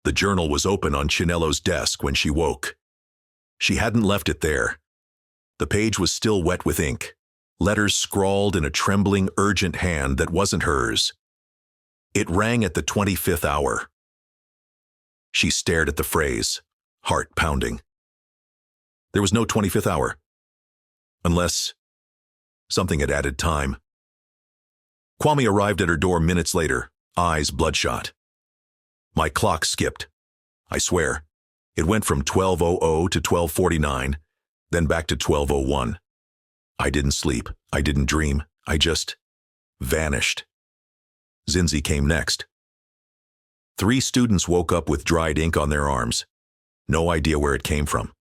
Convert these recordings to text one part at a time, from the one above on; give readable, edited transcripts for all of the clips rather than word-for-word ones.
The journal was open on Chinello's desk when she woke. She hadn't left it there. The page was still wet with ink, letters scrawled in a trembling, urgent hand that wasn't hers. It rang at the 25th hour. She stared at the phrase, heart pounding. There was no 25th hour. Unless something had added time. Kwame arrived at her door minutes later, eyes bloodshot. My clock skipped. I swear. It went from 12:00 to 12:49, then back to 12:01. I didn't sleep. I didn't dream. I just vanished. Zinzi came next. 3 students woke up with dried ink on their arms. No idea where it came from.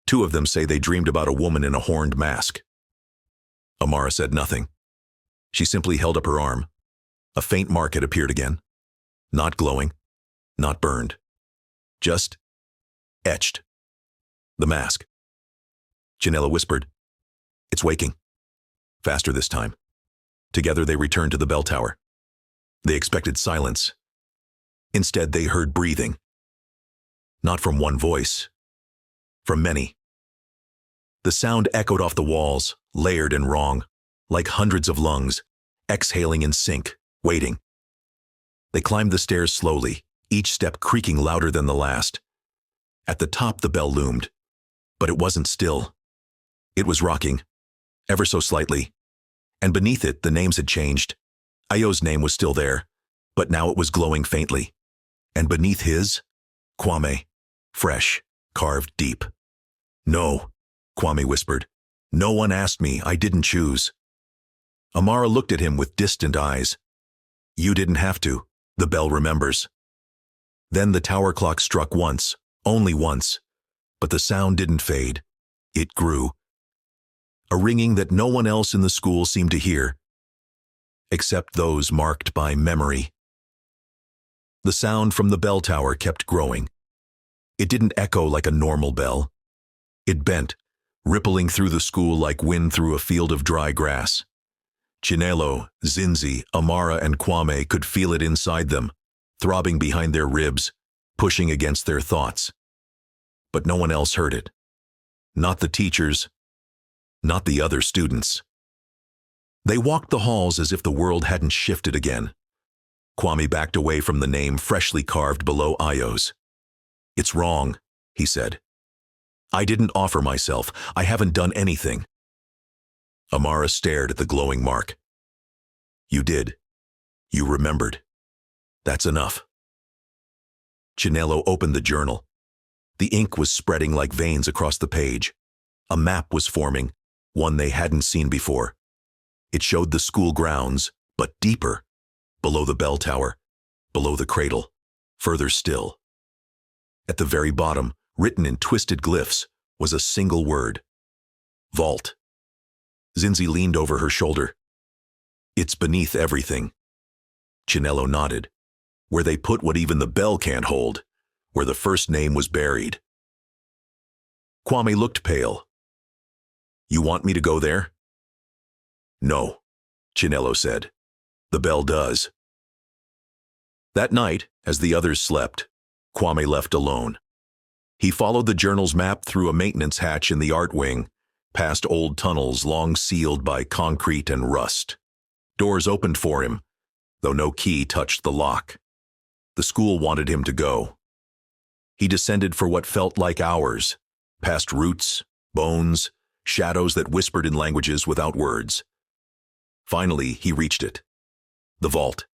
2 of them say they dreamed about a woman in a horned mask. Amara said nothing. She simply held up her arm. A faint mark had appeared again. Not glowing, not burned. Just etched. The mask. Chinello whispered, "It's waking." Faster this time. Together they returned to the bell tower. They expected silence. Instead, they heard breathing. Not from one voice. From many. The sound echoed off the walls, layered and wrong, like hundreds of lungs, exhaling in sync, waiting. They climbed the stairs slowly, each step creaking louder than the last. At the top the bell loomed, but it wasn't still. It was rocking, ever so slightly, and beneath it the names had changed. Ayo's name was still there, but now it was glowing faintly. And beneath his, Kwame, fresh, carved deep. "No," Kwame whispered. "No one asked me. I didn't choose." Amara looked at him with distant eyes. "You didn't have to," the bell remembers. Then the tower clock struck once, only once, but the sound didn't fade. It grew. A ringing that no one else in the school seemed to hear, except those marked by memory. The sound from the bell tower kept growing. It didn't echo like a normal bell. It bent, rippling through the school like wind through a field of dry grass. Chinello, Zinzi, Amara, and Kwame could feel it inside them, throbbing behind their ribs, pushing against their thoughts. But no one else heard it. Not the teachers, not the other students. They walked the halls as if the world hadn't shifted again. Kwame backed away from the name freshly carved below Ayo's. "It's wrong," he said. "I didn't offer myself. I haven't done anything." Amara stared at the glowing mark. "You did. You remembered. That's enough." Chinello opened the journal. The ink was spreading like veins across the page. A map was forming, one they hadn't seen before. It showed the school grounds, but deeper, below the bell tower, below the cradle, further still. At the very bottom, written in twisted glyphs, was a single word: vault. Zinzi leaned over her shoulder. "It's beneath everything." Chinello nodded. "Where they put what even the bell can't hold, where the first name was buried." Kwame looked pale. "You want me to go there?" "No," Chinello said. "The bell does." That night, as the others slept, Kwame left alone. He followed the journal's map through a maintenance hatch in the art wing, past old tunnels long sealed by concrete and rust. Doors opened for him, though no key touched the lock. The school wanted him to go. He descended for what felt like hours, past roots, bones, shadows that whispered in languages without words. Finally, he reached it. The vault.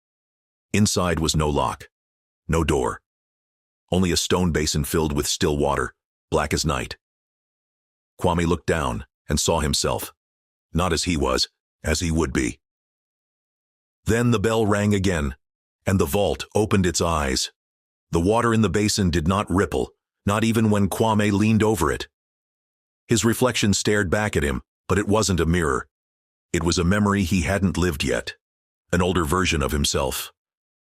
Inside was no lock, no door. Only a stone basin filled with still water, black as night. Kwame looked down and saw himself, not as he was, as he would be. Then the bell rang again, and the vault opened its eyes. The water in the basin did not ripple, not even when Kwame leaned over it. His reflection stared back at him, but it wasn't a mirror. It was a memory he hadn't lived yet, an older version of himself.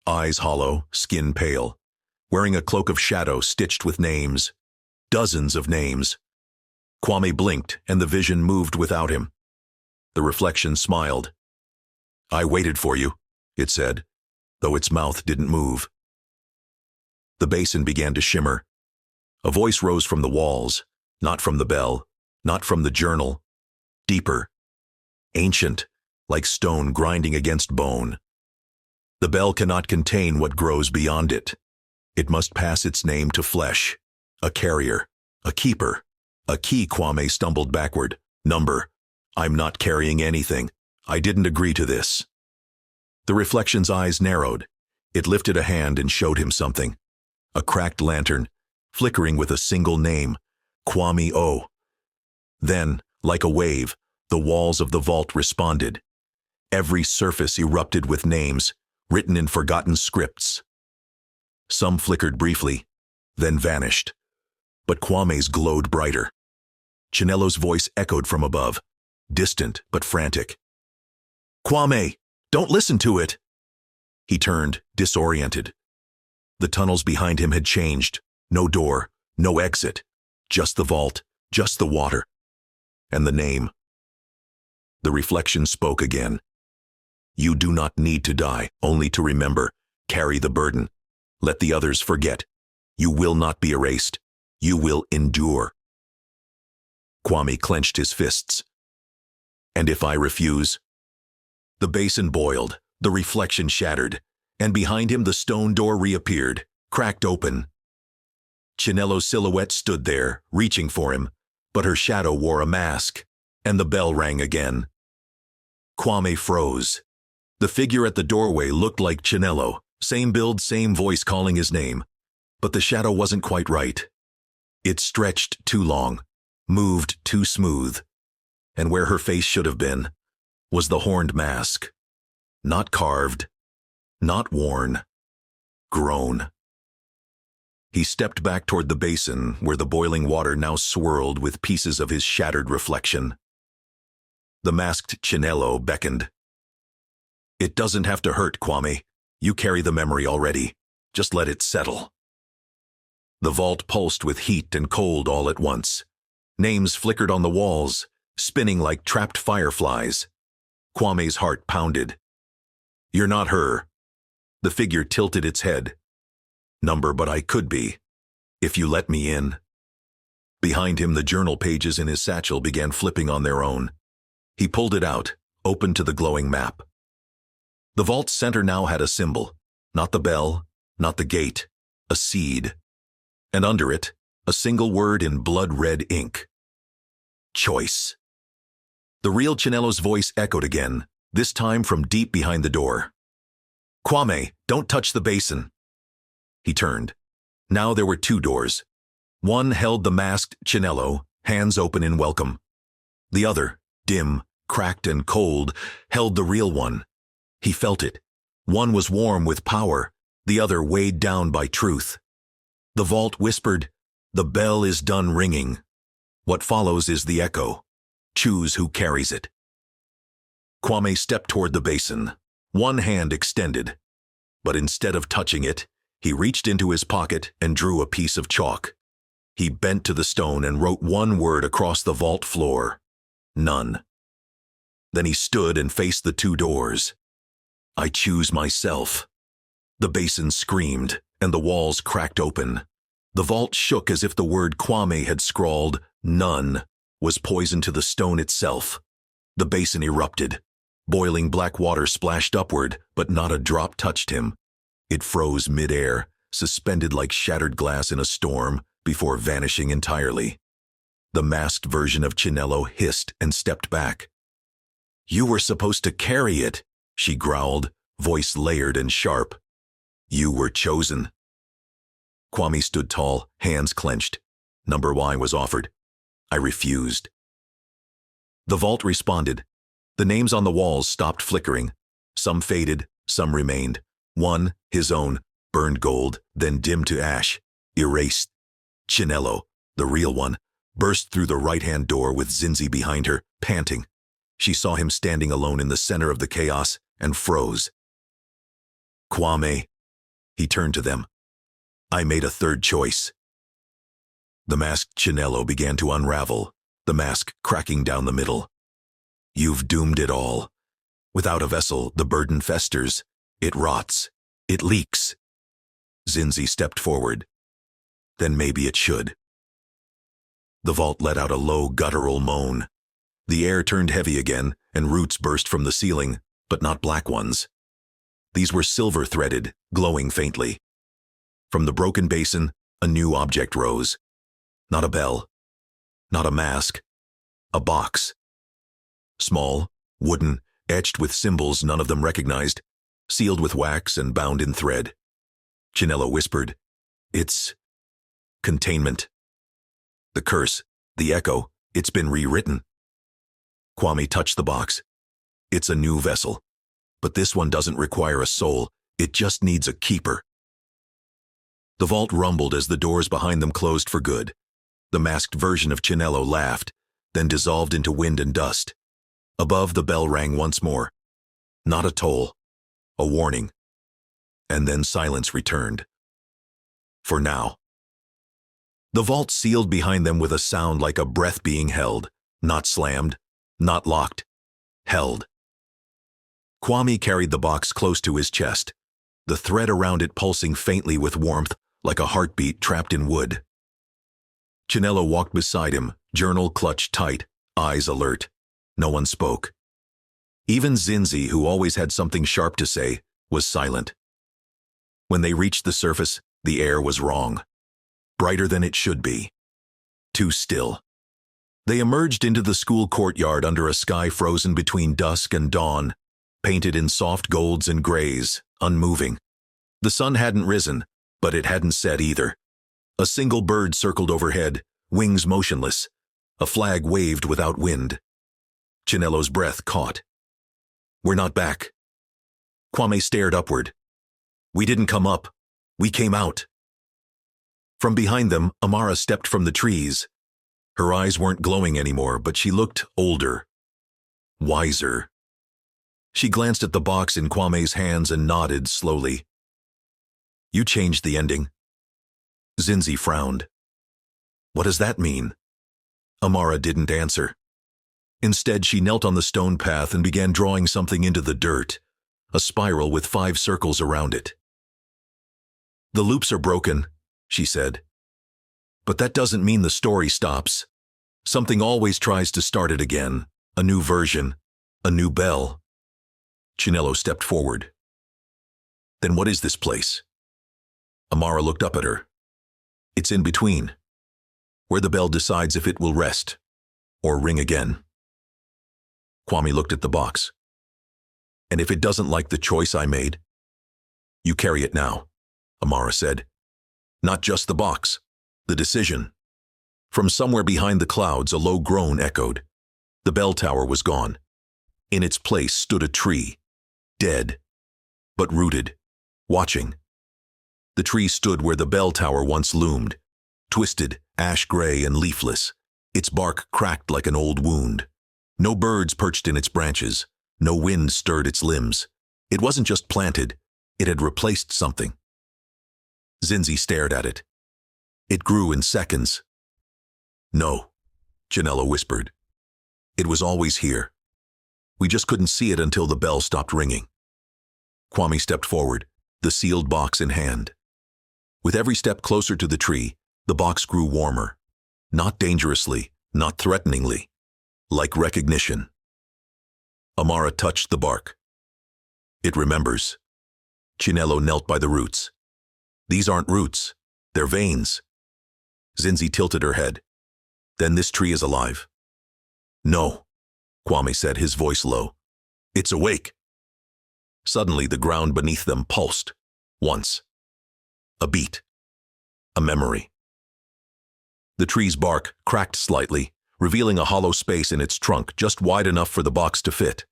Eyes hollow, skin pale, wearing a cloak of shadow stitched with names, dozens of names. Kwame blinked, and the vision moved without him. The reflection smiled. "I waited for you," it said, though its mouth didn't move. The basin began to shimmer. A voice rose from the walls, not from the bell, not from the journal. Deeper, ancient, like stone grinding against bone. The bell cannot contain what grows beyond it. It must pass its name to flesh. A carrier, a keeper, a key. Kwame stumbled backward. Number. I'm not carrying anything. I didn't agree to this. The reflection's eyes narrowed. It lifted a hand and showed him something. A cracked lantern, flickering with a single name. Kwame O. Then, like a wave, the walls of the vault responded. Every surface erupted with names, written in forgotten scripts. Some flickered briefly, then vanished. But Kwame's glowed brighter. Chinello's voice echoed from above, distant but frantic. Kwame, don't listen to it! He turned, disoriented. The tunnels behind him had changed. No door, no exit. Just the vault, just the water. And the name. The reflection spoke again. You do not need to die, only to remember. Carry the burden. Let the others forget. You will not be erased. You will endure. Kwame clenched his fists. And if I refuse? The basin boiled, the reflection shattered, and behind him the stone door reappeared, cracked open. Chinello's silhouette stood there, reaching for him, but her shadow wore a mask, and the bell rang again. Kwame froze. The figure at the doorway looked like Chinello, same build, same voice calling his name, but the shadow wasn't quite right. It stretched too long, moved too smooth, and where her face should have been was the horned mask. Not carved, not worn, grown. He stepped back toward the basin where the boiling water now swirled with pieces of his shattered reflection. The masked Chinello beckoned. It doesn't have to hurt, Kwame. You carry the memory already. Just let it settle. The vault pulsed with heat and cold all at once. Names flickered on the walls, spinning like trapped fireflies. Kwame's heart pounded. You're not her. The figure tilted its head. Number, but I could be, if you let me in. Behind him, the journal pages in his satchel began flipping on their own. He pulled it out, open to the glowing map. The vault's center now had a symbol. Not the bell, not the gate, a seed. And under it, a single word in blood-red ink. Choice. The real Chinello's voice echoed again, this time from deep behind the door. Kwame, don't touch the basin. He turned. Now there were two doors. One held the masked Chinello, hands open in welcome. The other, dim, cracked and cold, held the real one. He felt it. One was warm with power, the other weighed down by truth. The vault whispered, "The bell is done ringing. What follows is the echo. Choose who carries it." Kwame stepped toward the basin, one hand extended. But instead of touching it, he reached into his pocket and drew a piece of chalk. He bent to the stone and wrote one word across the vault floor. None. Then he stood and faced the two doors. I choose myself. The basin screamed, and the walls cracked open. The vault shook as if the word Kwame had scrawled, none, was poison to the stone itself. The basin erupted. Boiling black water splashed upward, but not a drop touched him. It froze mid-air, suspended like shattered glass in a storm, before vanishing entirely. The masked version of Chinello hissed and stepped back. You were supposed to carry it, she growled, voice layered and sharp. You were chosen. Kwame stood tall, hands clenched. Number Y was offered. I refused. The vault responded. The names on the walls stopped flickering. Some faded, some remained. One, his own, burned gold, then dimmed to ash, erased. Chinello, the real one, burst through the right-hand door with Zinzi behind her, panting. She saw him standing alone in the center of the chaos and froze. Kwame. He turned to them. I made a third choice. The masked Chinello began to unravel, the mask cracking down the middle. You've doomed it all. Without a vessel, the burden festers. It rots. It leaks. Zinzi stepped forward. Then maybe it should. The vault let out a low, guttural moan. The air turned heavy again, and roots burst from the ceiling, but not black ones. These were silver-threaded, glowing faintly. From the broken basin, a new object rose. Not a bell. Not a mask. A box. Small, wooden, etched with symbols none of them recognized, sealed with wax and bound in thread. Chinello whispered, "It's containment. The curse, the echo, it's been rewritten." Kwame touched the box. "It's a new vessel. But this one doesn't require a soul, it just needs a keeper." The vault rumbled as the doors behind them closed for good. The masked version of Chinello laughed, then dissolved into wind and dust. Above, the bell rang once more. Not a toll, a warning. And then silence returned. For now. The vault sealed behind them with a sound like a breath being held, not slammed, not locked, held. Kwame carried the box close to his chest, the thread around it pulsing faintly with warmth like a heartbeat trapped in wood. Chinello walked beside him, journal clutched tight, eyes alert. No one spoke. Even Zinzi, who always had something sharp to say, was silent. When they reached the surface, the air was wrong. Brighter than it should be. Too still. They emerged into the school courtyard under a sky frozen between dusk and dawn, painted in soft golds and grays, unmoving. The sun hadn't risen, but it hadn't set either. A single bird circled overhead, wings motionless. A flag waved without wind. Chinello's breath caught. "We're not back." Kwame stared upward. "We didn't come up. We came out." From behind them, Amara stepped from the trees. Her eyes weren't glowing anymore, but she looked older. Wiser. She glanced at the box in Kwame's hands and nodded slowly. "You changed the ending." Zinzi frowned. "What does that mean?" Amara didn't answer. Instead, she knelt on the stone path and began drawing something into the dirt, a spiral with 5 circles around it. "The loops are broken," she said. "But that doesn't mean the story stops. Something always tries to start it again, a new version, a new bell." Chinello stepped forward. "Then what is this place?" Amara looked up at her. "It's in between, where the bell decides if it will rest, or ring again." Kwame looked at the box. "And if it doesn't like the choice I made?" "You carry it now," Amara said. "Not just the box, the decision." From somewhere behind the clouds, a low groan echoed. The bell tower was gone. In its place stood a tree, dead, but rooted, watching. The tree stood where the bell tower once loomed, twisted, ash-gray and leafless, its bark cracked like an old wound. No birds perched in its branches, no wind stirred its limbs. It wasn't just planted, it had replaced something. Zinzi stared at it. It grew in seconds. "No," Chinello whispered. "It was always here. We just couldn't see it until the bell stopped ringing." Kwame stepped forward, the sealed box in hand. With every step closer to the tree, the box grew warmer. Not dangerously, not threateningly. Like recognition. Amara touched the bark. "It remembers." Chinello knelt by the roots. "These aren't roots, they're veins." Zinzi tilted her head. "Then this tree is alive." "No," Kwame said, his voice low. "It's awake." Suddenly the ground beneath them pulsed. Once. A beat. A memory. The tree's bark cracked slightly, revealing a hollow space in its trunk just wide enough for the box to fit.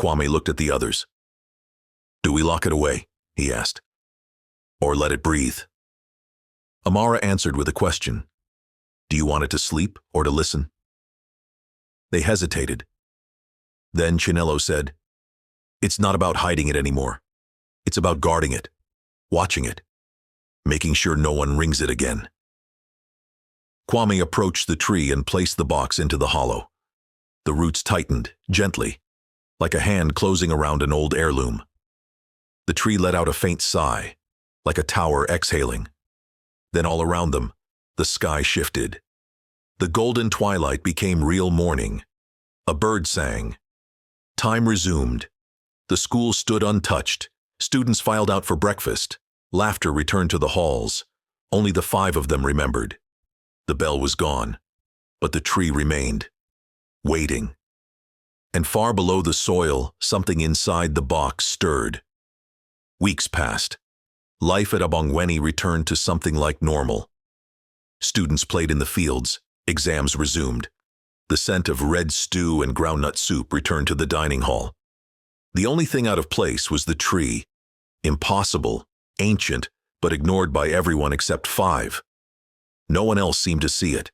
Kwame looked at the others. "Do we lock it away?" he asked. "Or let it breathe?" Amara answered with a question. "Do you want it to sleep or to listen?" They hesitated. Then Chinello said, "It's not about hiding it anymore. It's about guarding it, watching it, making sure no one rings it again." Kwame approached the tree and placed the box into the hollow. The roots tightened, gently, like a hand closing around an old heirloom. The tree let out a faint sigh, like a tower exhaling. Then all around them, the sky shifted. The golden twilight became real morning. A bird sang. Time resumed. The school stood untouched. Students filed out for breakfast. Laughter returned to the halls. Only the 5 of them remembered. The bell was gone, but the tree remained, waiting. And far below the soil, something inside the box stirred. Weeks passed. Life at Abongweni returned to something like normal. Students played in the fields. Exams resumed. The scent of red stew and groundnut soup returned to the dining hall. The only thing out of place was the tree. Impossible, ancient, but ignored by everyone except 5. No one else seemed to see it.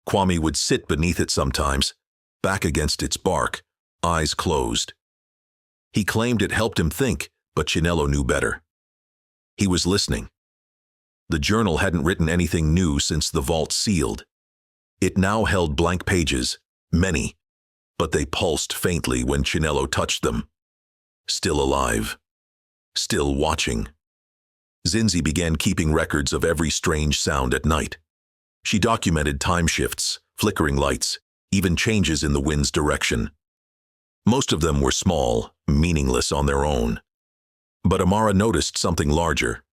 Kwame would sit beneath it sometimes, back against its bark, eyes closed. He claimed it helped him think, but Chinelo knew better. He was listening. The journal hadn't written anything new since the vault sealed. It now held blank pages, many, but they pulsed faintly when Chinelo touched them. Still alive. Still watching. Zinzi began keeping records of every strange sound at night. She documented time shifts, flickering lights, even changes in the wind's direction. Most of them were small, meaningless on their own. But Amara noticed something larger.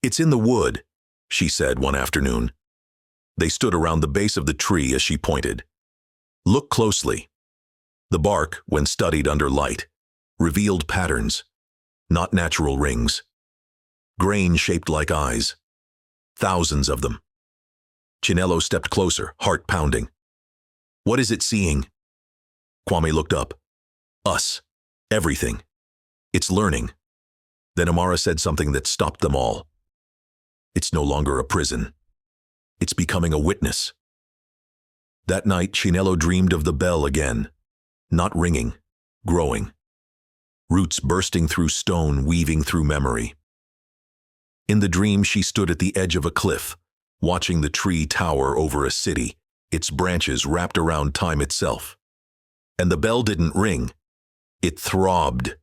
"It's in the wood," she said one afternoon. They stood around the base of the tree as she pointed. "Look closely." The bark, when studied under light, revealed patterns, not natural rings. Grain shaped like eyes. Thousands of them. Chinelo stepped closer, heart pounding. "What is it seeing?" Kwame looked up. "Us. Everything. It's learning." Then Amara said something that stopped them all. "It's no longer a prison. It's becoming a witness." That night, Chinelo dreamed of the bell again. Not ringing, growing. Roots bursting through stone, weaving through memory. In the dream, she stood at the edge of a cliff, watching the tree tower over a city, its branches wrapped around time itself. And the bell didn't ring. It throbbed,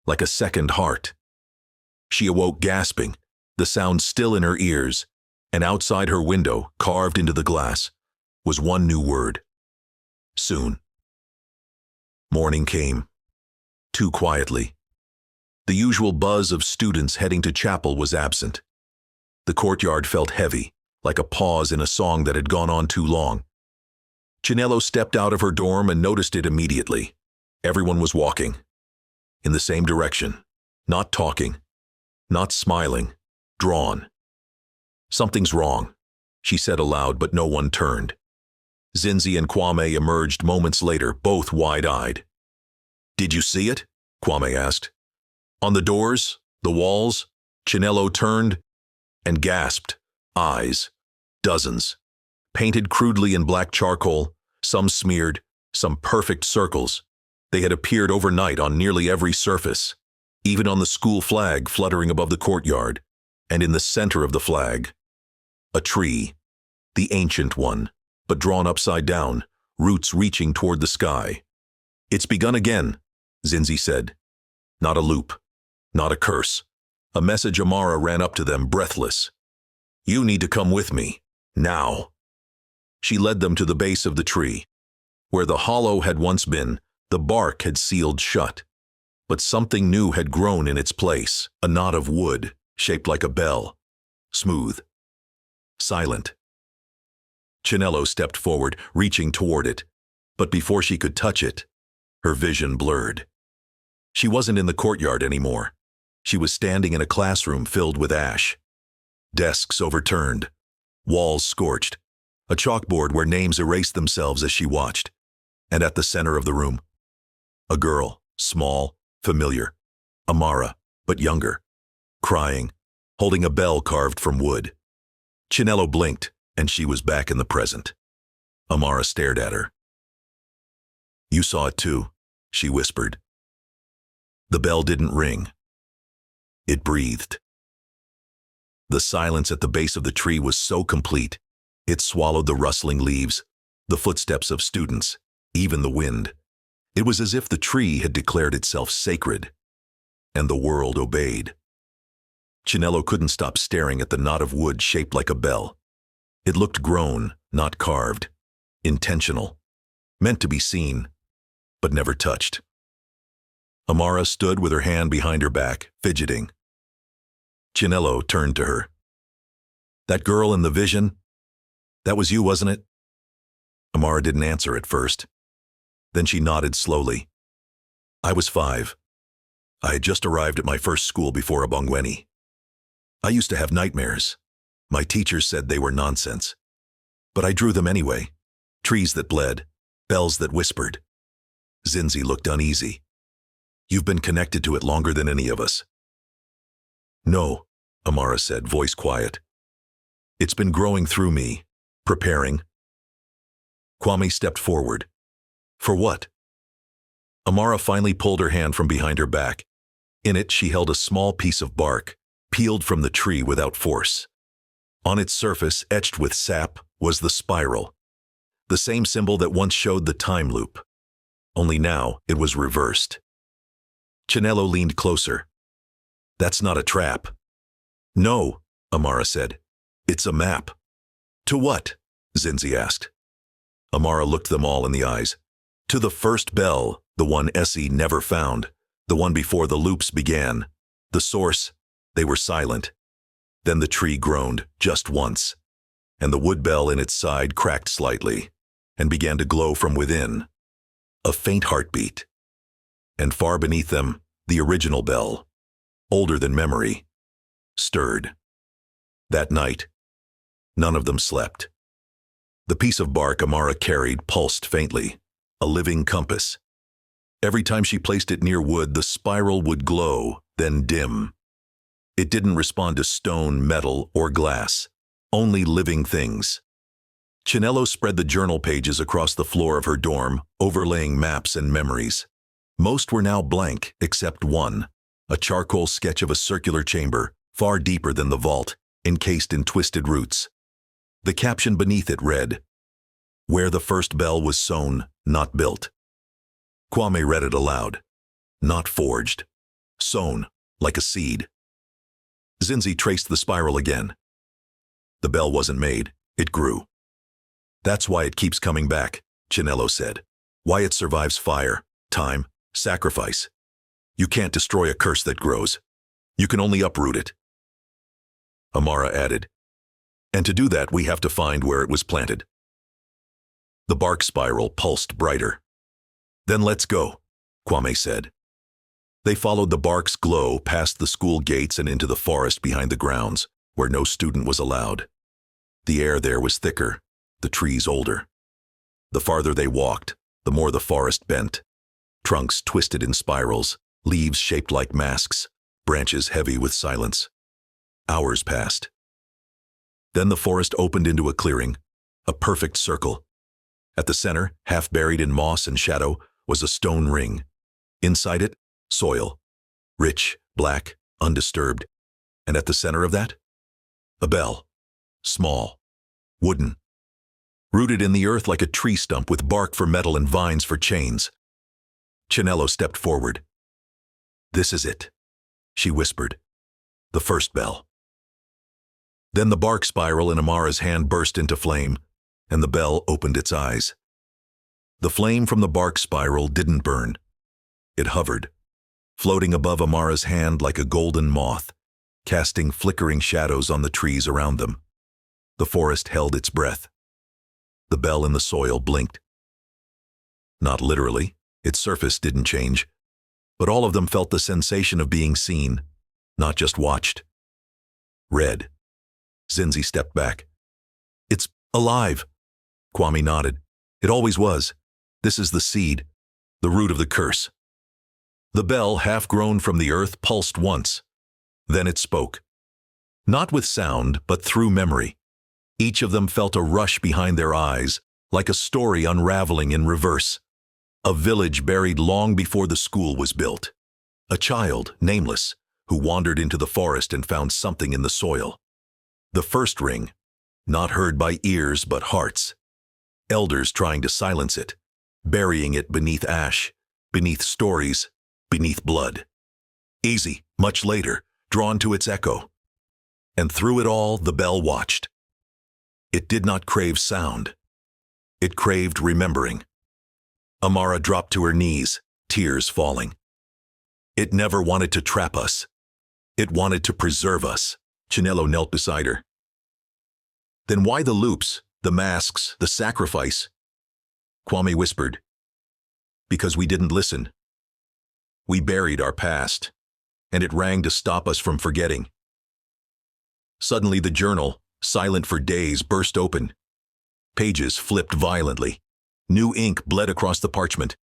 like a second heart. She awoke gasping, the sound still in her ears, and outside her window, carved into the glass, was one new word. Soon. Morning came. Too quietly. The usual buzz of students heading to chapel was absent. The courtyard felt heavy, like a pause in a song that had gone on too long. Chinelo stepped out of her dorm and noticed it immediately. Everyone was walking. In the same direction. Not talking. Not smiling. Drawn. "Something's wrong," she said aloud, but no one turned. Zinzi and Kwame emerged moments later, both wide-eyed. "Did you see it?" Kwame asked. "On the doors, the walls?" Chinelo turned and gasped. Eyes. Dozens. Painted crudely in black charcoal, some smeared, some perfect circles. They had appeared overnight on nearly every surface, even on the school flag fluttering above the courtyard, and in the center of the flag. A tree. The ancient one, but drawn upside down, roots reaching toward the sky. "It's begun again," Zinzi said. Not a loop. Not a curse. A message. Amara ran up to them, breathless. "You need to come with me. Now." She led them to the base of the tree. Where the hollow had once been, the bark had sealed shut. But something new had grown in its place, a knot of wood, shaped like a bell. Smooth. Silent. Chinelo stepped forward, reaching toward it. But before she could touch it, her vision blurred. She wasn't in the courtyard anymore. She was standing in a classroom filled with ash. Desks overturned. Walls scorched. A chalkboard where names erased themselves as she watched. And at the center of the room, a girl, small, familiar. Amara, but younger. Crying, holding a bell carved from wood. Chinelo blinked, and she was back in the present. Amara stared at her. "You saw it too," she whispered. The bell didn't ring. It breathed. The silence at the base of the tree was so complete, it swallowed the rustling leaves, the footsteps of students, even the wind. It was as if the tree had declared itself sacred, and the world obeyed. Chinello couldn't stop staring at the knot of wood shaped like a bell. It looked grown, not carved. Intentional. Meant to be seen, but never touched. Amara stood with her hand behind her back, fidgeting. Chinello turned to her. "That girl in the vision? That was you, wasn't it?" Amara didn't answer at first. Then she nodded slowly. "I was 5. I had just arrived at my first school before Abongweni. I used to have nightmares. My teachers said they were nonsense. But I drew them anyway. Trees that bled, bells that whispered." Zinzi looked uneasy. "You've been connected to it longer than any of us." "No," Amara said, voice quiet. "It's been growing through me, preparing." Kwame stepped forward. "For what?" Amara finally pulled her hand from behind her back. In it, she held a small piece of bark, peeled from the tree without force. On its surface, etched with sap, was the spiral, the same symbol that once showed the time loop. Only now, it was reversed. Chinello leaned closer. "That's not a trap." "No," Amara said. "It's a map." "To what?" Zinzi asked. Amara looked them all in the eyes. "To the first bell, the one Essie never found, the one before the loops began. The source." They were silent. Then the tree groaned, just once, and the wood bell in its side cracked slightly, and began to glow from within. A faint heartbeat. And far beneath them, the original bell, older than memory, stirred. That night, none of them slept. The piece of bark Amara carried pulsed faintly, a living compass. Every time she placed it near wood, the spiral would glow, then dim. It didn't respond to stone, metal, or glass, only living things. Chinello spread the journal pages across the floor of her dorm, overlaying maps and memories. Most were now blank, except one, a charcoal sketch of a circular chamber, far deeper than the vault, encased in twisted roots. The caption beneath it read, "Where the first bell was sown, not built." Kwame read it aloud. "Not forged. Sown, like a seed." Zinzi traced the spiral again. "The bell wasn't made, it grew." "That's why it keeps coming back," Chinello said. "Why it survives fire, time, sacrifice. You can't destroy a curse that grows. You can only uproot it." Amara added, "And to do that, we have to find where it was planted." The bark spiral pulsed brighter. "Then let's go," Kwame said. They followed the bark's glow past the school gates and into the forest behind the grounds, where no student was allowed. The air there was thicker, the trees older. The farther they walked, the more the forest bent. Trunks twisted in spirals, leaves shaped like masks, branches heavy with silence. Hours passed. Then the forest opened into a clearing, a perfect circle. At the center, half buried in moss and shadow, was a stone ring. Inside it, soil, rich, black, undisturbed. And at the center of that, a bell, small, wooden, rooted in the earth like a tree stump with bark for metal and vines for chains. Chinello stepped forward. "This is it," she whispered. "The first bell." Then the bark spiral in Amara's hand burst into flame, and the bell opened its eyes. The flame from the bark spiral didn't burn. It hovered, floating above Amara's hand like a golden moth, casting flickering shadows on the trees around them. The forest held its breath. The bell in the soil blinked. Not literally, its surface didn't change, but all of them felt the sensation of being seen, not just watched. "Red." Zinzi stepped back. "It's alive." Kwame nodded. "It always was. This is the seed, the root of the curse." The bell, half grown from the earth, pulsed once. Then it spoke. Not with sound, but through memory. Each of them felt a rush behind their eyes, like a story unraveling in reverse. A village buried long before the school was built. A child, nameless, who wandered into the forest and found something in the soil. The first ring, not heard by ears but hearts. Elders trying to silence it, burying it beneath ash, beneath stories, beneath blood. Easy, much later, drawn to its echo, And through it all, the bell watched. It did not crave sound. It craved remembering. Amara dropped to her knees, tears falling. It never wanted to trap us. It wanted to preserve us. Chinelo knelt beside her. Then why the loops, the masks, the sacrifice? Kwame whispered. Because we didn't listen. We buried our past, and it rang to stop us from forgetting. Suddenly the journal, silent for days, burst open. Pages flipped violently. New ink bled across the parchment.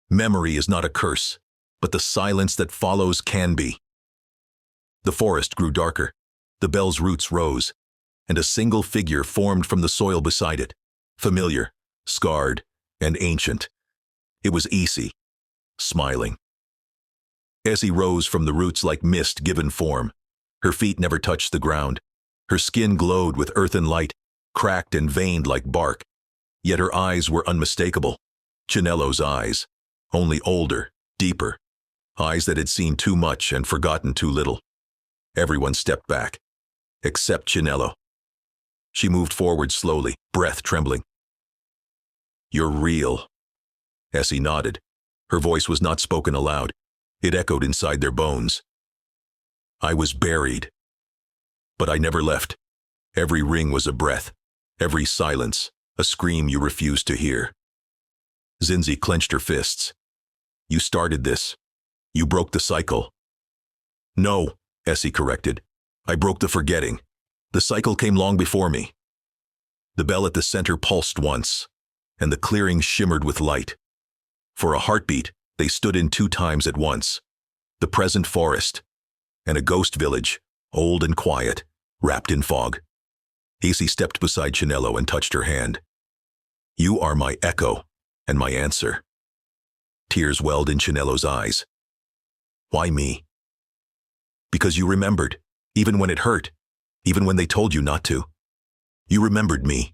Memory is not a curse, but the silence that follows can be. The forest grew darker. The bell's roots rose, and a single figure formed from the soil beside it, familiar, scarred, and ancient. It was Isi, smiling. Essie rose from the roots like mist given form. Her feet never touched the ground. Her skin glowed with earthen light, cracked and veined like bark. Yet her eyes were unmistakable. Chinelo's eyes, only older, deeper. Eyes that had seen too much and forgotten too little. Everyone stepped back, except Chinelo. She moved forward slowly, breath trembling. You're real. Essie nodded. Her voice was not spoken aloud. It echoed inside their bones. I was buried. But I never left. Every ring was a breath. Every silence, a scream you refused to hear. Zinzi clenched her fists. You started this. You broke the cycle. No, Essie corrected. I broke the forgetting. The cycle came long before me. The bell at the center pulsed once, and the clearing shimmered with light. For a heartbeat, they stood in 2 times at once. The present forest, and a ghost village, old and quiet, wrapped in fog. Essie stepped beside Chinelo and touched her hand. You are my echo, and my answer. Tears welled in Chinelo's eyes. Why me? Because you remembered, even when it hurt, even when they told you not to. You remembered me.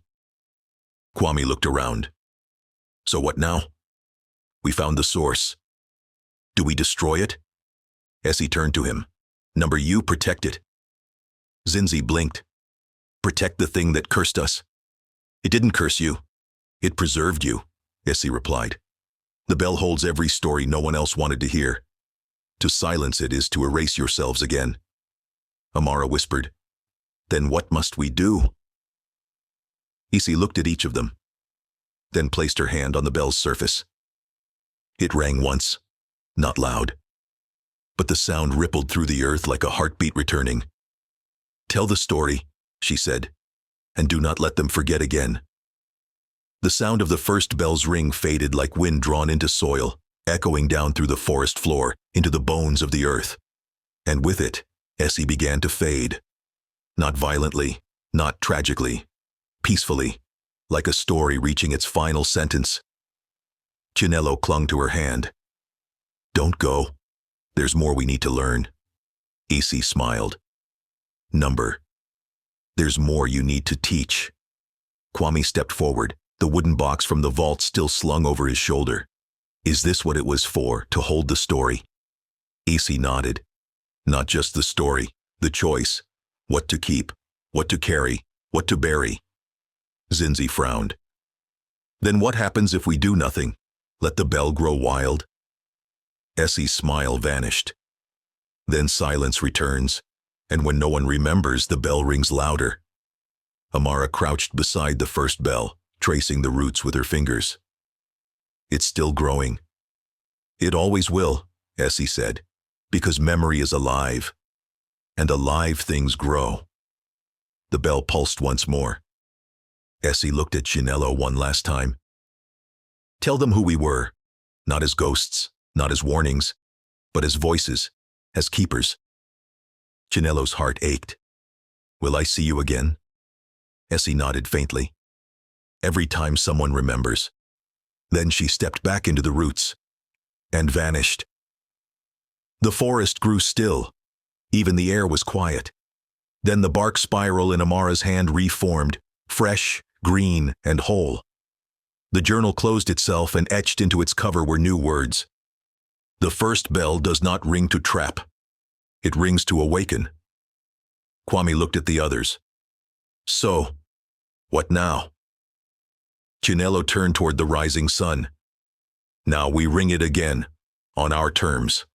Kwame looked around. So what now? We found the source. Do we destroy it? Essie turned to him. Number you protect it. Zinzi blinked. Protect the thing that cursed us. It didn't curse you. It preserved you, Essie replied. The bell holds every story no one else wanted to hear. To silence it is to erase yourselves again. Amara whispered. Then what must we do? Essie looked at each of them, then placed her hand on the bell's surface. It rang once, not loud, but the sound rippled through the earth like a heartbeat returning. Tell the story, she said, and do not let them forget again. The sound of the first bell's ring faded like wind drawn into soil, echoing down through the forest floor into the bones of the earth. And with it, Essie began to fade. Not violently, not tragically, peacefully, like a story reaching its final sentence. Chinelo clung to her hand. Don't go. There's more we need to learn. Essie smiled. Number. There's more you need to teach. Kwame stepped forward, the wooden box from the vault still slung over his shoulder. Is this what it was for, to hold the story? Essie nodded. Not just the story, the choice. What to keep, what to carry, what to bury. Zinzi frowned. Then what happens if we do nothing? Let the bell grow wild? Essie's smile vanished. Then silence returns, and when no one remembers, the bell rings louder. Amara crouched beside the first bell, tracing the roots with her fingers. It's still growing. It always will, Essie said, because memory is alive, and alive things grow. The bell pulsed once more. Essie looked at Chinelo one last time. Tell them who we were, not as ghosts, not as warnings, but as voices, as keepers. Chinelo's heart ached. Will I see you again? Essie nodded faintly. Every time someone remembers. Then she stepped back into the roots and vanished. The forest grew still. Even the air was quiet. Then the bark spiral in Amara's hand reformed, fresh, green, and whole. The journal closed itself, and etched into its cover were new words. The first bell does not ring to trap. It rings to awaken. Kwame looked at the others. So, what now? Chinelo turned toward the rising sun. Now we ring it again, on our terms.